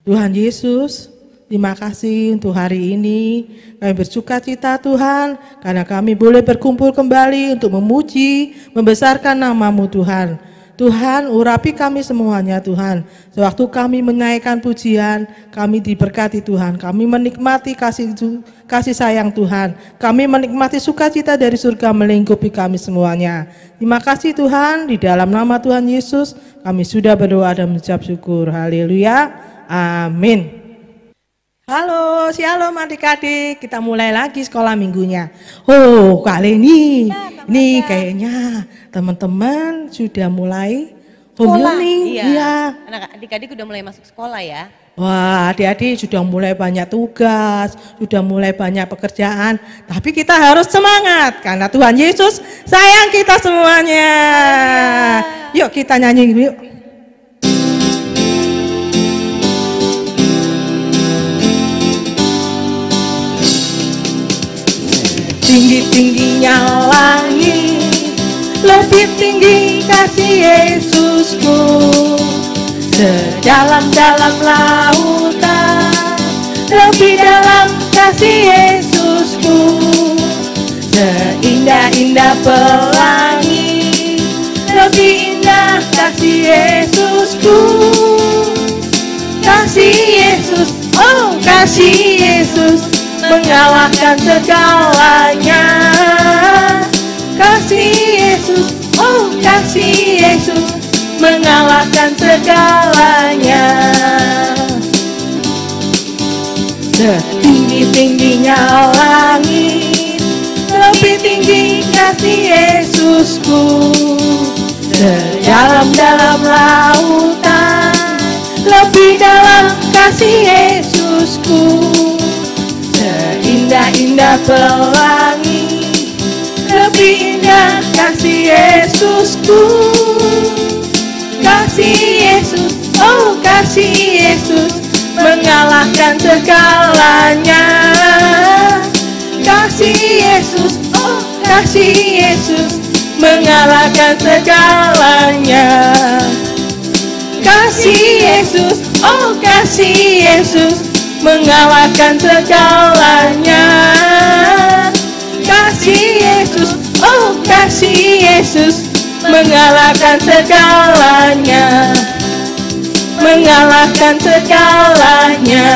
Tuhan Yesus, terima kasih untuk hari ini. Kami bersuka cita Tuhan, karena kami boleh berkumpul kembali untuk memuji, membesarkan nama-Mu Tuhan. Tuhan, urapi kami semuanya Tuhan. Sewaktu kami menaikkan pujian, kami diberkati Tuhan. Kami menikmati kasih sayang Tuhan. Kami menikmati sukacita dari surga melingkupi kami semuanya. Terima kasih Tuhan, di dalam nama Tuhan Yesus, kami sudah berdoa dan mengucap syukur. Haleluya. Amin. Halo, shalom adik-adik. Kita mulai lagi sekolah minggunya. Oh, kali ini kayaknya teman-teman sudah mulai home learning. Iya. Anak adik-adik udah mulai masuk sekolah ya. Wah, adik-adik sudah mulai banyak tugas, sudah mulai banyak pekerjaan. Tapi kita harus semangat karena Tuhan Yesus sayang kita semuanya. Yuk kita nyanyi yuk. Tinggi-tingginya langit, lebih tinggi kasih Yesusku. Sedalam-dalam lautan, lebih dalam kasih Yesusku. Seindah-indah pelangi, lebih indah kasih Yesusku. Kasih Yesus, oh kasih Yesus, mengalahkan segalanya. Kasih Yesus, oh kasih Yesus, mengalahkan segalanya. Setinggi-tingginya langit, lebih tinggi kasih Yesusku. Sedalam-dalam lautan, lebih dalam kasih Yesusku. Indah-indah pelangi, lebih indah kasih Yesusku. Kasih Yesus, oh kasih Yesus, mengalahkan segalanya. Kasih Yesus, oh kasih Yesus, mengalahkan segalanya. Kasih Yesus, oh kasih Yesus, mengalahkan segalanya. Kasih Yesus, oh kasih Yesus, mengalahkan segalanya. Mengalahkan segalanya.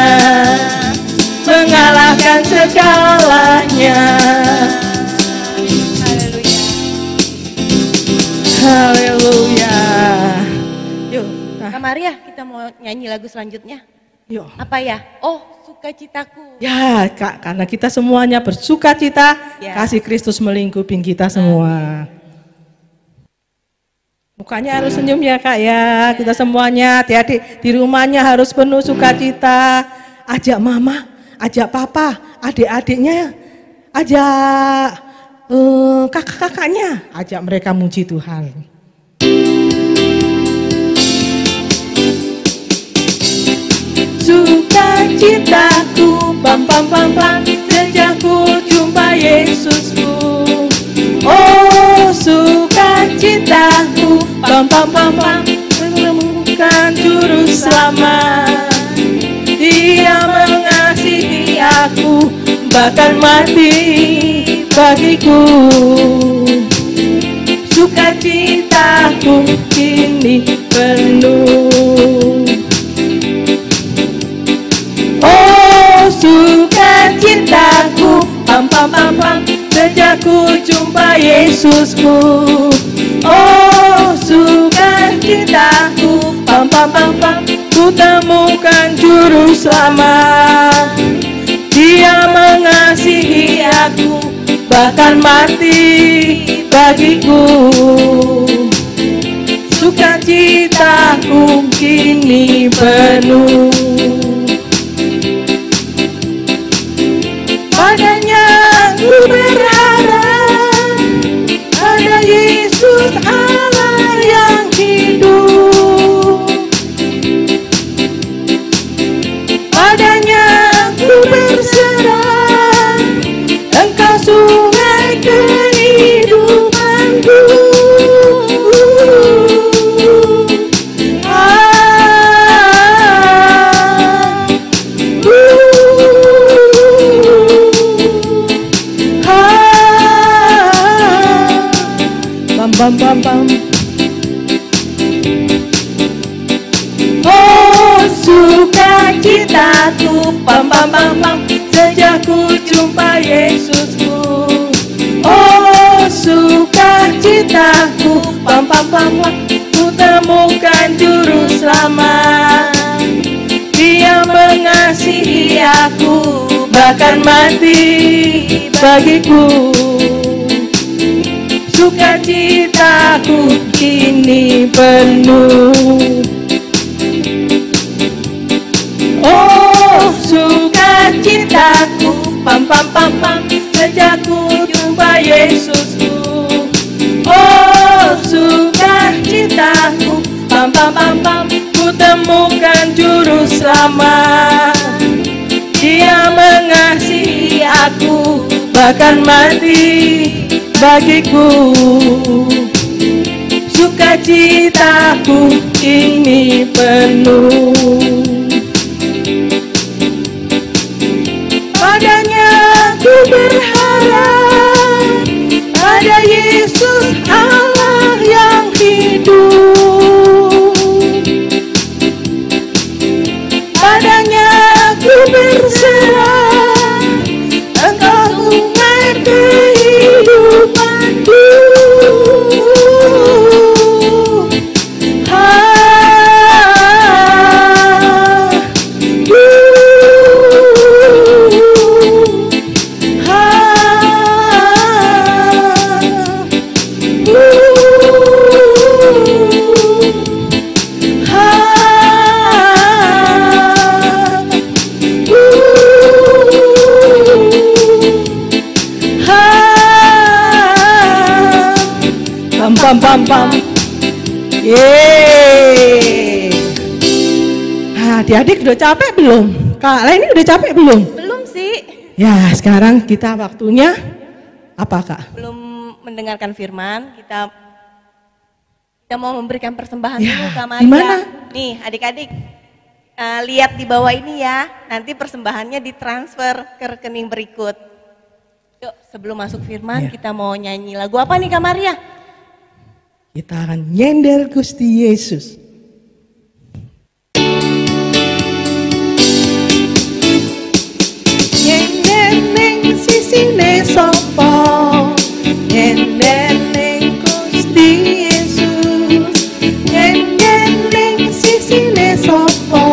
Mengalahkan segalanya. Haleluya. Yuk, Kak Maria, kita mau nyanyi lagu selanjutnya. yuk. Apa ya? Oh, sukacitaku. Ya, Kak, karena kita semuanya bersuka cita, Ya. kasih Kristus melingkupi kita semua. Mukanya harus senyum ya, Kak ya. Kita semuanya adik-adik di rumahnya harus penuh sukacita. Ajak mama, ajak papa, adik-adiknya, ajak kakak-kakaknya, ajak mereka muji Tuhan. Sukacitaku, pam pam pam pam, sejak ku jumpa Yesusku. Oh sukacitaku, pam pam pam pam, menemukan juru selamat. Dia mengasihi aku, bahkan mati bagiku. Sukacitaku kini penuh. Oh sukacitaku, pam pam pam pam, sejak ku jumpa Yesusku. Oh sukacitaku, pam pam pam pam, ku temukan juru selamat. Dia mengasihi aku, bahkan mati bagiku. Sukacitaku kini penuh. Padanya ku berharap, pada Yesus Allah yang hidup. Padanya ku berserah, Engkau sungai kehidupanku. pam pam pam pam, sejak ku jumpa Yesusku. Oh sukacitaku, pam pam pam pam, ku temukan juru selamat. Dia mengasihi aku, bahkan mati bagiku. Sukacitaku kini penuh. Oh sukacitaku, pam pam pam pam, sejak ku jumpa Yesusku. Oh sukacitaku, pam pam pam pam, ku temukan juru selamat. Dia mengasihi aku, bahkan mati bagiku. Sukacitaku ini penuh. Padanya ku berharap, pada Yesus Allah yang hidup. Padanya ku berserah, Engkau sungai kehidupanku. Pam pam pam. Yeay. Adik-adik udah capek belum? Kak Leni udah capek belum? Belum sih. Ya, sekarang kita waktunya apa, Kak? Belum mendengarkan firman, kita mau memberikan persembahan Ya, dulu Kak Maria. gimana? Nih adik-adik, lihat di bawah ini ya, nanti persembahannya ditransfer ke rekening berikut. Yuk, sebelum masuk firman, Ya. kita mau nyanyi lagu apa nih Kak Maria? Kita akan nyender Gusti Yesus. Nyender ning sisine sapa, nyender ning Gusti Yesus. Nyender ning sisine sapa,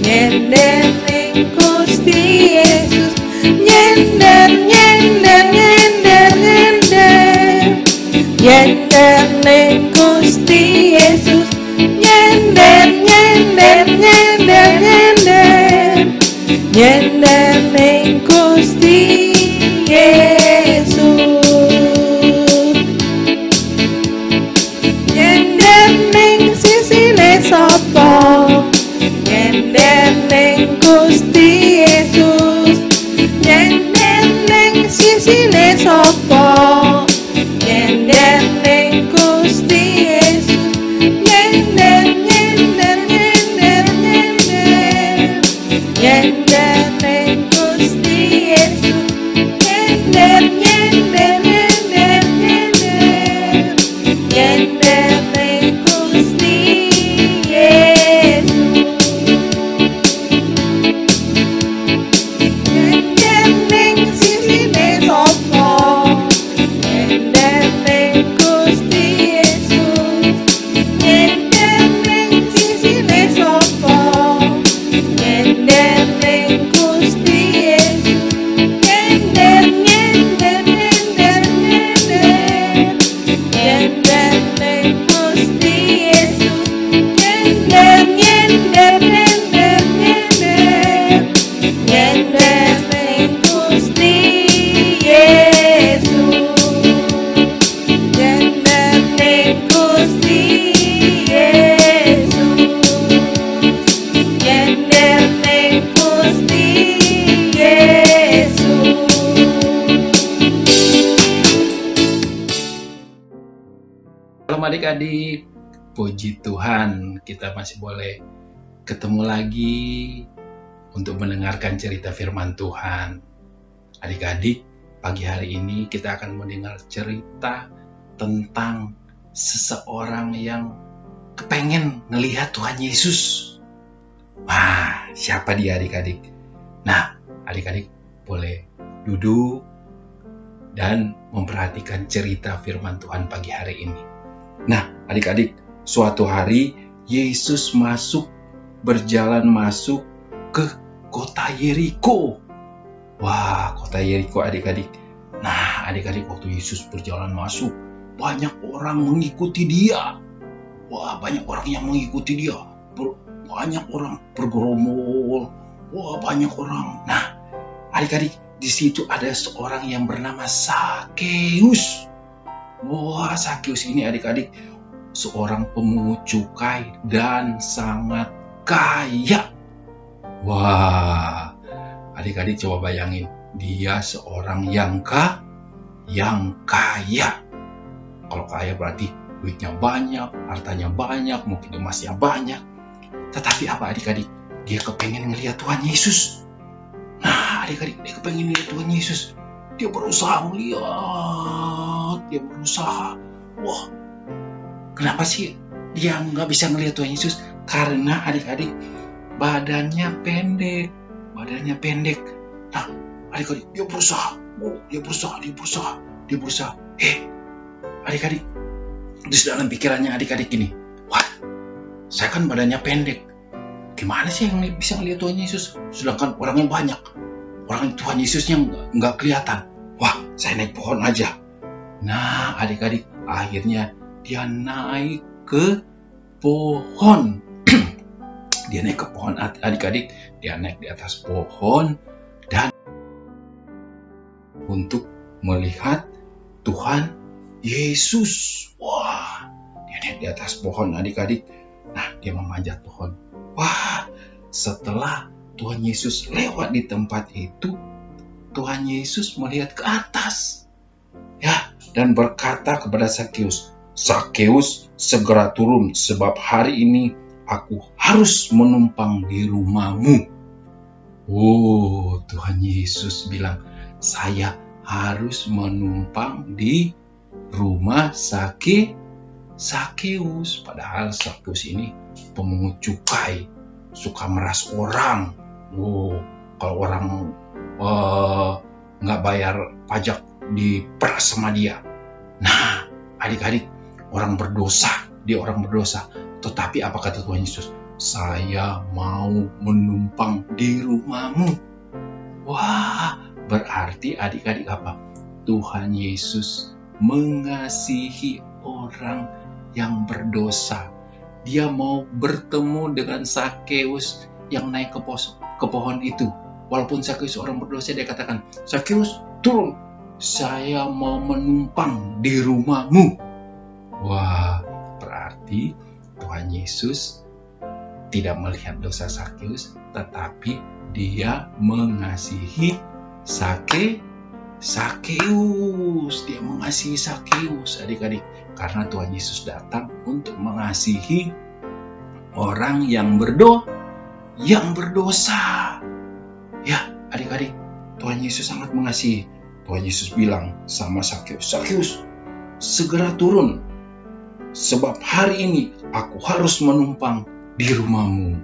nyender ning Gusti Yesus. Nyender nyender nyender nyender, nyender ning Gusti Yesus. Nyender nyender nyender nyender, nyender ning Gusti Yesus. Nyender ning sisine sapa, nyender ning Gusti Yesus. Nyender ning sisine sapa, nyender ning Gusti Yesus. Nyender nyender nyender nyender, nyender ning Gusti Yesus. Nyender nyender nyender nyender, nyender ning Gusti Yesus. Nyender ning sisine sapa, nyender ning Gusti Yesus. Nyender ning sisine sapa, nyender ning Gusti Yesus. Nyender nyender nyender nyender, nyender ning Gusti Yesus. Nyender nyender nyender nyender, nyender ning Gusti Yesus. Nyender ning Gusti Yesus. Nyender ning Gusti Yesus. Shalom adik-adik, puji Tuhan kita masih boleh ketemu lagi untuk mendengarkan cerita firman Tuhan. Adik-adik, pagi hari ini kita akan mendengar cerita tentang seseorang yang kepengen ngelihat Tuhan Yesus. Wah, siapa dia adik-adik? Nah, adik-adik boleh duduk dan memperhatikan cerita firman Tuhan pagi hari ini. Nah, adik-adik, suatu hari Yesus berjalan masuk ke kota Yeriko. Wah, kota Yeriko adik-adik. Nah, adik-adik, waktu Yesus berjalan masuk, banyak orang mengikuti dia. Wah, banyak orang yang mengikuti dia. Banyak orang bergerombol. Wah, banyak orang. Nah, adik-adik, di situ ada seorang yang bernama Sakeus. Wah, Sakeus ini adik-adik seorang pemungut cukai dan sangat kaya. Wah, adik-adik coba bayangin, dia seorang yang kaya. Kalau kaya berarti duitnya banyak, hartanya banyak, mungkin emasnya banyak. Tetapi apa adik-adik? Dia kepengen ngelihat Tuhan Yesus. Nah, adik-adik, dia kepengen ngelihat Tuhan Yesus. Dia berusaha melihat, dia berusaha. Wah, kenapa sih dia nggak bisa ngelihat Tuhan Yesus? Karena adik-adik badannya pendek. Nah, adik-adik, dia berusaha. Adik-adik, terus dalam pikirannya adik-adik ini, wah, saya kan badannya pendek. Gimana sih yang bisa ngelihat Tuhan Yesus? Sedangkan orangnya banyak. Orang Tuhan Yesusnya nggak kelihatan. Wah, saya naik pohon aja. Nah, adik-adik, akhirnya dia naik ke pohon. Dia naik ke pohon, adik-adik. Dia naik di atas pohon dan untuk melihat Tuhan Yesus. Wah, dia naik di atas pohon adik-adik. Nah, dia memanjat pohon. Wah, setelah Tuhan Yesus lewat di tempat itu, Tuhan Yesus melihat ke atas. Ya, dan berkata kepada Sakeus, "Sakeus, segera turun sebab hari ini aku harus menumpang di rumahmu." Oh, Tuhan Yesus bilang, "Saya harus menumpang di rumah Sakeus." Padahal Sakeus ini pemungut cukai, suka meras orang. Oh, kalau orang nggak bayar pajak diperas sama dia. Nah, adik-adik, orang berdosa. Dia orang berdosa. Tetapi apa kata Tuhan Yesus? "Saya mau menumpang di rumahmu." Wah, berarti adik-adik apa? Tuhan Yesus mengasihi orang yang berdosa. Dia mau bertemu dengan Sakeus yang naik ke pohon itu. Walaupun Sakeus orang berdosa, dia katakan, "Sakeus, turun. Saya mau menumpang di rumahmu." Wah, berarti Tuhan Yesus tidak melihat dosa Sakeus, tetapi dia mengasihi Sakeus. Dia mengasihi Sakeus, adik-adik. Karena Tuhan Yesus datang untuk mengasihi orang yang berdosa. Ya, adik-adik, Tuhan Yesus sangat mengasihi. Tuhan Yesus bilang sama Sakeus, "Sakeus, segera turun. Sebab hari ini aku harus menumpang di rumahmu."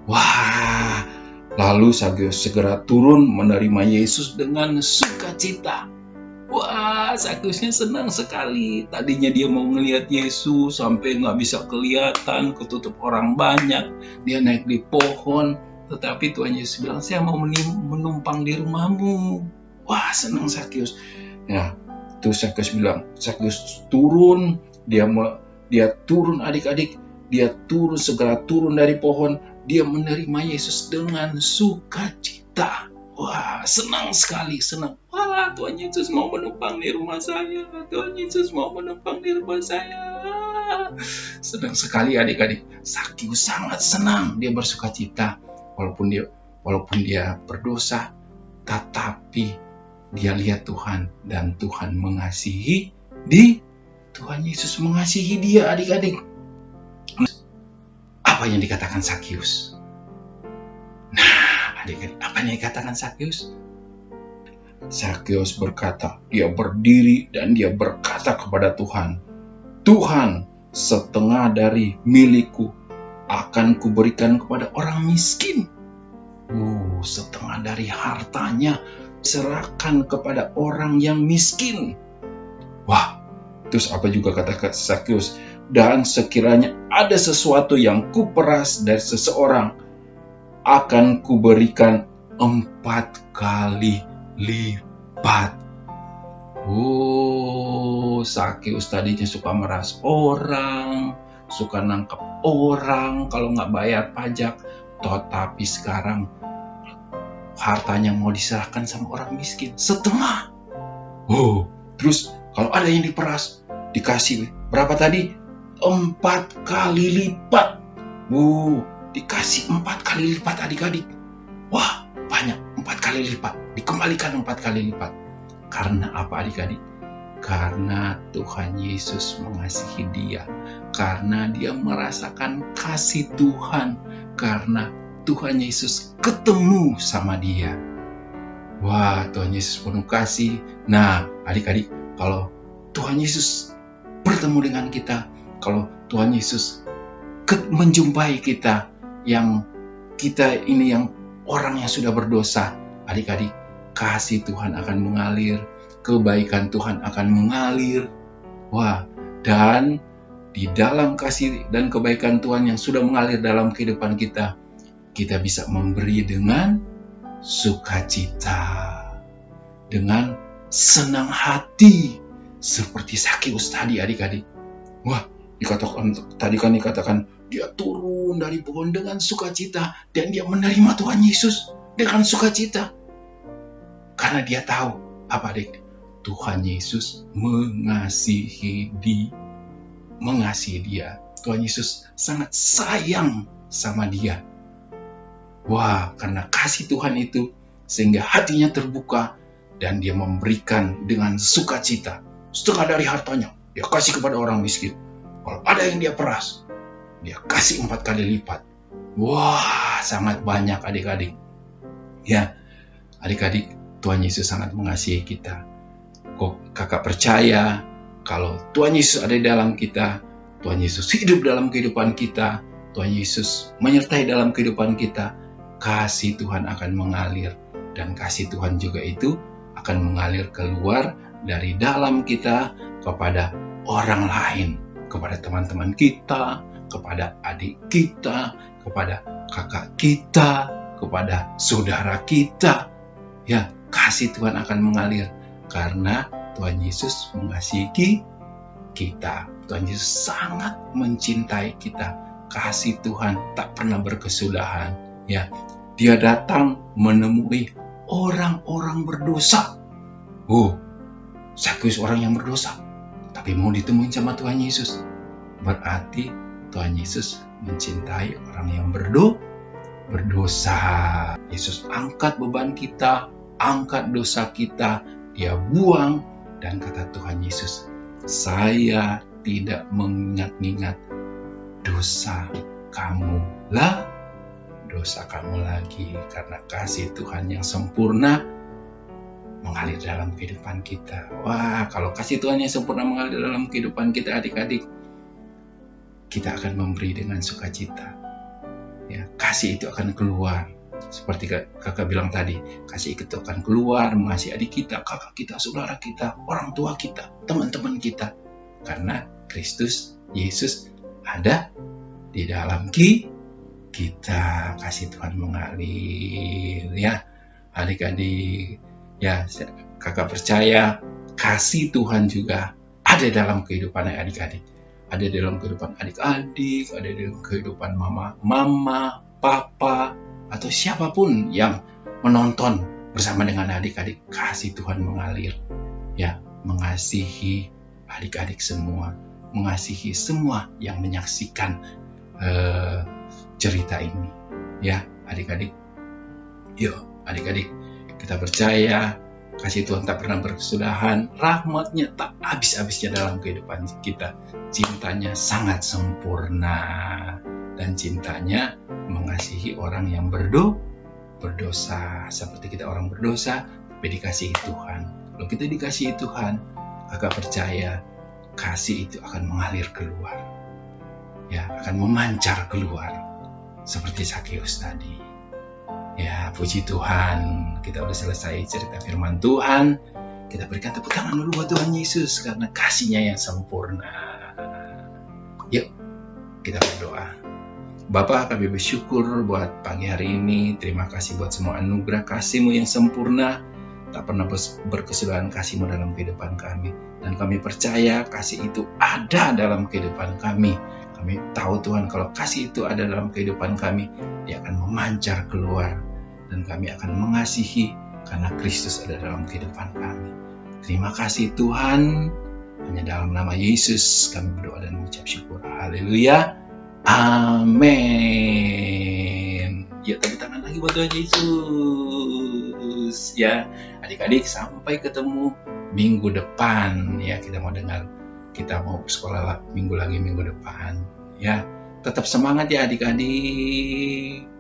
Wah, lalu Sakeus segera turun menerima Yesus dengan sukacita. Wah, Sakeusnya senang sekali. Tadinya dia mau ngelihat Yesus sampai nggak bisa kelihatan, ketutup orang banyak. Dia naik di pohon, tetapi Tuhan Yesus bilang, "Saya mau menumpang di rumahmu." Wah, senang Sakeus. Ya, tuh Sakeus bilang, Sakeus turun. Dia turun adik-adik. Dia segera turun dari pohon. Dia menerima Yesus dengan sukacita. Wah, senang sekali, senang. Wah, Tuhan Yesus mau menumpang di rumah saya. Tuhan Yesus mau menumpang di rumah saya. Senang sekali adik-adik. Sakeus sangat senang. Dia bersukacita. Walaupun dia berdosa, tetapi dia lihat Tuhan dan Tuhan mengasihi Tuhan Yesus mengasihi dia, adik-adik. Apa yang dikatakan Sakeus? Nah, adik-adik, apa yang dikatakan Sakeus? Sakeus berkata, dia berdiri dan dia berkata kepada Tuhan, "Tuhan, setengah dari milikku akan kuberikan kepada orang miskin. Setengah dari hartanya serahkan kepada orang yang miskin. Wah, terus apa juga kata Sakeus? Dan sekiranya ada sesuatu yang kuperas dari seseorang, akan kuberikan 4 kali lipat. Sakeus tadinya suka meras orang, suka nangkep orang kalau nggak bayar pajak, tetapi sekarang hartanya mau diserahkan sama orang miskin setengah. Terus kalau ada yang diperas, dikasih berapa tadi? 4 kali lipat. Dikasih 4 kali lipat adik-adik. Wah, banyak, 4 kali lipat. Dikembalikan 4 kali lipat. Karena apa adik-adik? Karena Tuhan Yesus mengasihi dia. Karena dia merasakan kasih Tuhan. Karena Tuhan Yesus ketemu sama dia. Wah, Tuhan Yesus penuh kasih. Nah, adik-adik, kalau Tuhan Yesus bertemu dengan kita, kalau Tuhan Yesus menjumpai kita, yang kita ini yang orang yang sudah berdosa, adik-adik, kasih Tuhan akan mengalir, kebaikan Tuhan akan mengalir. Wah, dan di dalam kasih dan kebaikan Tuhan yang sudah mengalir dalam kehidupan kita, kita bisa memberi dengan sukacita, dengan senang hati, seperti Sakeus tadi adik-adik. Wah, dikatakan dia turun dari pohon dengan sukacita, dan dia menerima Tuhan Yesus dengan sukacita. Karena dia tahu, apa adik? Tuhan Yesus mengasihi dia. Tuhan Yesus sangat sayang sama dia. Wah, karena kasih Tuhan itu, sehingga hatinya terbuka, dan dia memberikan dengan sukacita. Setengah dari hartanya, dia kasih kepada orang miskin. Kalau ada yang dia peras, dia kasih 4 kali lipat. Wah, sangat banyak adik-adik. Ya, adik-adik, Tuhan Yesus sangat mengasihi kita. Kok kakak percaya, kalau Tuhan Yesus ada di dalam kita, Tuhan Yesus hidup dalam kehidupan kita, Tuhan Yesus menyertai dalam kehidupan kita, kasih Tuhan akan mengalir. Dan kasih Tuhan juga itu akan mengalir keluar dari dalam kita kepada orang lain, kepada teman-teman kita, kepada adik kita, kepada kakak kita, kepada saudara kita. Ya, kasih Tuhan akan mengalir karena Tuhan Yesus mengasihi kita. Tuhan Yesus sangat mencintai kita. Kasih Tuhan tak pernah berkesudahan. Ya, dia datang menemui orang-orang berdosa. Sakeus orang yang berdosa, tapi mau ditemuin sama Tuhan Yesus. Berarti Tuhan Yesus mencintai orang yang berdosa. Yesus angkat beban kita, angkat dosa kita, dia buang, dan kata Tuhan Yesus, saya tidak mengingat-ingat dosa kamu lagi, karena kasih Tuhan yang sempurna mengalir dalam kehidupan kita. Wah, kalau kasih Tuhan yang sempurna mengalir dalam kehidupan kita, adik-adik, kita akan memberi dengan sukacita. Ya, kasih itu akan keluar. Seperti kakak bilang tadi, kasih itu akan keluar mengasihi adik kita, kakak kita, saudara kita, orang tua kita, teman-teman kita. Karena Kristus Yesus ada di dalam kita. Kasih Tuhan mengalir. Ya, adik-adik, ya, kakak percaya kasih Tuhan juga ada dalam kehidupan adik-adik. Ada dalam kehidupan adik-adik, ada dalam kehidupan mama, papa, atau siapapun yang menonton bersama dengan adik-adik. Kasih Tuhan mengalir. Ya, mengasihi adik-adik semua, mengasihi semua yang menyaksikan cerita ini. Ya, adik-adik. Yuk, adik-adik, kita percaya kasih Tuhan tak pernah berkesudahan, rahmatnya tak habis-habisnya dalam kehidupan kita. Cintanya sangat sempurna, dan cintanya mengasihi orang yang berdosa. Seperti kita orang berdosa, tapi dikasihi Tuhan. Kalau kita dikasihi Tuhan, kakak percaya kasih itu akan mengalir keluar. ya akan memancar keluar seperti Zakheus tadi. Ya, puji Tuhan, kita udah selesai cerita firman Tuhan. Kita berikan tepuk tangan dulu buat Tuhan Yesus karena kasih-Nya yang sempurna. Yuk, kita berdoa. Bapa, kami bersyukur buat pagi hari ini. Terima kasih buat semua anugerah kasih-Mu yang sempurna. Tak pernah berkesudahan kasih-Mu dalam kehidupan kami. Dan kami percaya kasih itu ada dalam kehidupan kami. Kami tahu Tuhan, kalau kasih itu ada dalam kehidupan kami, dia akan memancar keluar. Dan kami akan mengasihi karena Kristus ada dalam kehidupan kami. Terima kasih Tuhan. Hanya dalam nama Yesus kami berdoa dan mengucap syukur. Haleluya. Amin. Ya, tepuk tangan lagi buat Tuhan Yesus. Ya, adik-adik, sampai ketemu minggu depan. Ya, kita mau sekolah minggu depan. Ya, tetap semangat ya adik-adik.